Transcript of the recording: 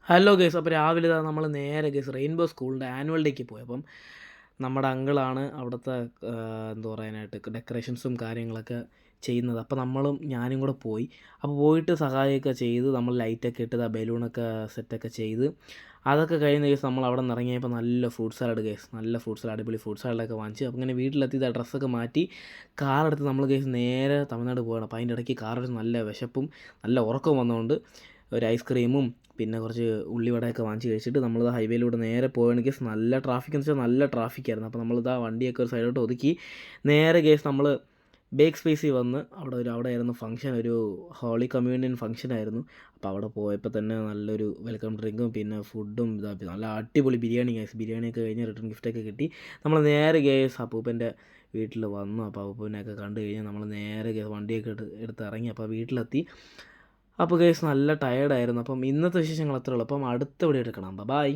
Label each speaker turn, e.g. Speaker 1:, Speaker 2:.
Speaker 1: Hello guys. അപ്പോൾ രാവിലെ നമ്മൾ നേരെ ഗൈസ് റെയിൻബോ സ്കൂളിൻ്റെ ആനുവൽ ഡേക്ക് പോയി. അപ്പം നമ്മുടെ അങ്കിളാണ് അവിടുത്തെ എന്താ പറയാനായിട്ട് ഡെക്കറേഷൻസും കാര്യങ്ങളൊക്കെ ചെയ്യുന്നത്. അപ്പോൾ ഞാനും കൂടെ പോയി. അപ്പോൾ പോയിട്ട് സഹായമൊക്കെ ചെയ്ത് നമ്മൾ ലൈറ്റൊക്കെ ഇട്ട് ബലൂണൊക്കെ സെറ്റൊക്കെ ചെയ്ത് അതൊക്കെ കഴിഞ്ഞ ഗൈസ് നമ്മൾ അവിടെ നിന്ന് ഇറങ്ങിയപ്പോൾ നല്ല ഫ്രൂട്ട് സാലഡ് ഗൈസ്, നല്ല ഫ്രൂട്ട് സാലഡ്, അടിപൊളി ഫ്രൂട്ട് സാലഡൊക്കെ വാങ്ങിച്ച് അപ്പോൾ ഇങ്ങനെ വീട്ടിലെത്തി ഡ്രസ്സൊക്കെ മാറ്റി കാറെടുത്ത് നമ്മൾ ഗൈസ് നേരെ തമിഴ്നാട് പോകണം. അപ്പോൾ അതിൻ്റെ ഇടയ്ക്ക് കാറെടുത്ത് നല്ല വിശപ്പും നല്ല ഉറക്കവും വന്നതുകൊണ്ട് ഒരു ഐസ്ക്രീമും പിന്നെ കുറച്ച് ഉള്ളിവടയൊക്കെ വാങ്ങിച്ച് കഴിച്ചിട്ട് നമ്മളിത് ഹൈവേയിലൂടെ നേരെ പോവുകയാണെങ്കിൽ നല്ല ട്രാഫിക് എന്ന് വെച്ചാൽ നല്ല ട്രാഫിക്കായിരുന്നു. അപ്പോൾ നമ്മളിതാ വണ്ടിയൊക്കെ ഒരു സൈഡോട്ട് ഒതുക്കി നേരെ കേസ് നമ്മൾ ബേക്ക് സ്പേസിൽ വന്ന് അവിടെ ആയിരുന്നു ഫംഗ്ഷൻ, ഒരു ഹോളി കമ്മ്യൂണിയൻ ഫംഗ്ഷനായിരുന്നു. അപ്പോൾ അവിടെ പോയപ്പോൾ തന്നെ നല്ലൊരു വെൽക്കം ഡ്രിങ്കും പിന്നെ ഫുഡും നല്ല അടിപൊളി ബിരിയാണിയൊക്കെ കഴിഞ്ഞ് റിട്ടേൺ ഗിഫ്റ്റൊക്കെ കിട്ടി. നമ്മൾ നേരെ കേസ് അപ്പൂപ്പൻ്റെ വീട്ടിൽ വന്നു. അപ്പോൾ അപ്പൂപ്പനെയൊക്കെ കണ്ടു കഴിഞ്ഞാൽ നമ്മൾ നേരെ വണ്ടിയൊക്കെ എടുത്ത് ഇറങ്ങി. അപ്പോൾ വീട്ടിലെത്തി. അപ്പോൾ ഗൈസ് നല്ല ടയേർഡായിരുന്നു. അപ്പം ഇന്നത്തെ വിശേഷങ്ങൾ അത്രേ ഉള്ളൂ. അപ്പം അടുത്ത വീഡിയോ എടുക്കണം. ബൈ.